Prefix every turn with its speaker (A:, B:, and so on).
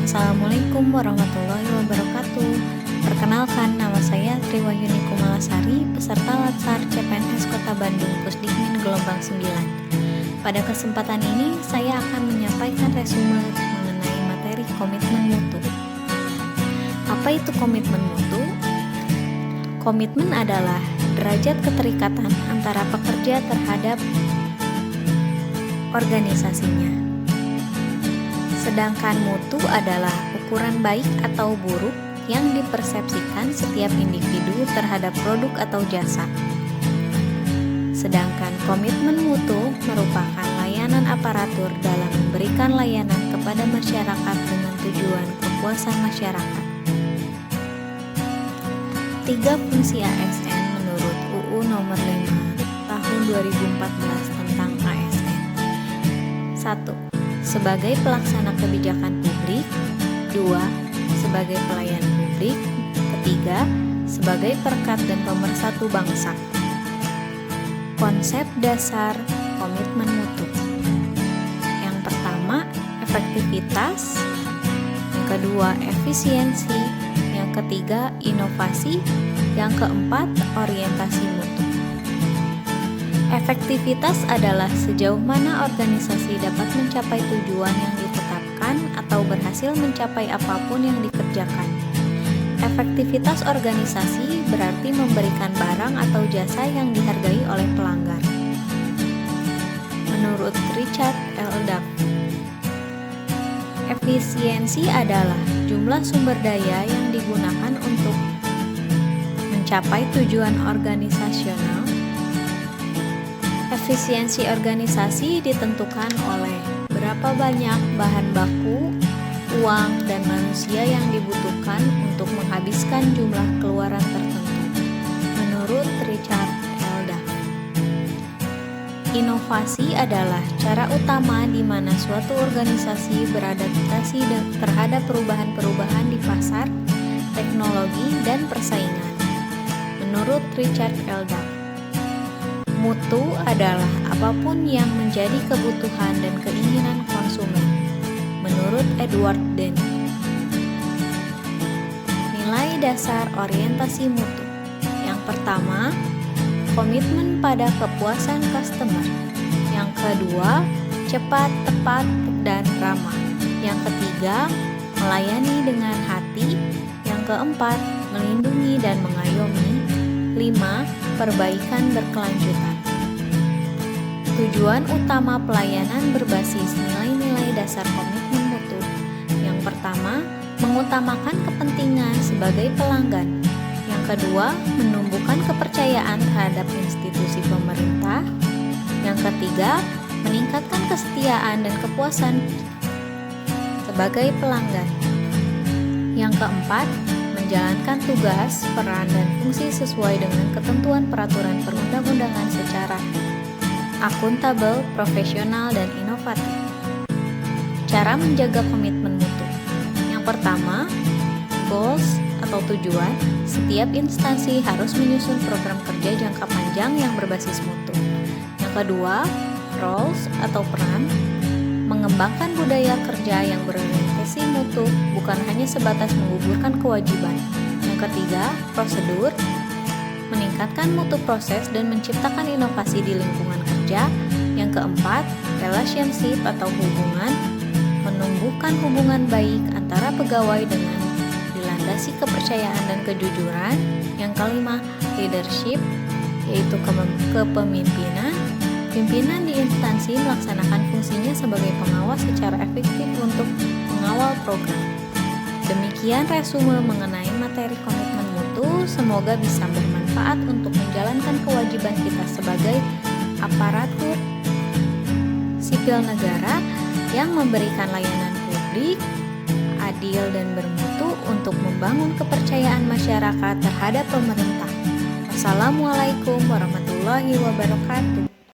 A: Assalamualaikum warahmatullahi wabarakatuh. Perkenalkan, nama saya Triwayuni Kumalasari, peserta Latsar CPNS Kota Bandung Pusdikmin gelombang 9. Pada kesempatan ini, saya akan menyampaikan resume mengenai materi komitmen mutu. Apa itu komitmen mutu? Komitmen adalah derajat keterikatan antara pekerja terhadap organisasinya. Sedangkan mutu adalah ukuran baik atau buruk yang dipersepsikan setiap individu terhadap produk atau jasa. Sedangkan komitmen mutu merupakan layanan aparatur dalam memberikan layanan kepada masyarakat dengan tujuan kepuasan masyarakat. 3 fungsi ASN menurut UU Nomor 5 Tahun 2014 tentang ASN. 1. Sebagai pelaksana kebijakan publik. 2. Sebagai pelayan publik. 3. Sebagai perekat dan pemersatu bangsa. Konsep dasar komitmen mutu. Yang pertama, efektivitas. Yang kedua, efisiensi. Yang ketiga, inovasi. Yang keempat, orientasi mutu. Efektivitas adalah sejauh mana organisasi dapat mencapai tujuan yang ditetapkan atau berhasil mencapai apapun yang dikerjakan. Efektivitas organisasi berarti memberikan barang atau jasa yang dihargai oleh pelanggan. Menurut Richard L. Duff, efisiensi adalah jumlah sumber daya yang digunakan untuk mencapai tujuan organisasional. Efisiensi organisasi ditentukan oleh berapa banyak bahan baku, uang, dan manusia yang dibutuhkan untuk menghabiskan jumlah keluaran tertentu. Menurut Richard L. Duff, inovasi adalah cara utama di mana suatu organisasi beradaptasi terhadap perubahan-perubahan di pasar, teknologi, dan persaingan. Menurut Richard L. Duff, mutu adalah apapun yang menjadi kebutuhan dan keinginan konsumen. Menurut Edward Denny. Nilai dasar orientasi mutu. Yang pertama, komitmen pada kepuasan customer. Yang kedua, cepat, tepat, dan ramah. Yang ketiga, melayani dengan hati. Yang keempat, melindungi dan mengayomi. 5. Perbaikan berkelanjutan. Tujuan utama pelayanan berbasis nilai-nilai dasar komitmen mutu. Yang pertama, mengutamakan kepentingan sebagai pelanggan. Yang kedua, menumbuhkan kepercayaan terhadap institusi pemerintah. Yang ketiga, meningkatkan kesetiaan dan kepuasan sebagai pelanggan. Yang keempat, menjalankan tugas, peran, dan fungsi sesuai dengan ketentuan peraturan perundang-undangan secara akuntabel, profesional, dan inovatif. Cara menjaga komitmen mutu. Yang pertama, goals atau tujuan. Setiap instansi harus menyusun program kerja jangka panjang yang berbasis mutu. Yang kedua, roles atau peran. Mengembangkan budaya kerja yang berorientasi mutu, bukan hanya sebatas menggugurkan kewajiban. Yang ketiga, prosedur. Meningkatkan mutu proses dan menciptakan inovasi di lingkungan kerja. Yang keempat, relationship atau hubungan. Menumbuhkan hubungan baik antara pegawai dengan dilandasi kepercayaan dan kejujuran. Yang kelima, leadership, yaitu kepemimpinan. Pimpinan di instansi melaksanakan fungsinya sebagai pengawas secara efektif untuk mengawal program. Demikian resume mengenai materi komitmen mutu, semoga bisa bermanfaat untuk menjalankan kewajiban kita sebagai aparatur sipil negara yang memberikan layanan publik, adil dan bermutu untuk membangun kepercayaan masyarakat terhadap pemerintah. Wassalamualaikum warahmatullahi wabarakatuh.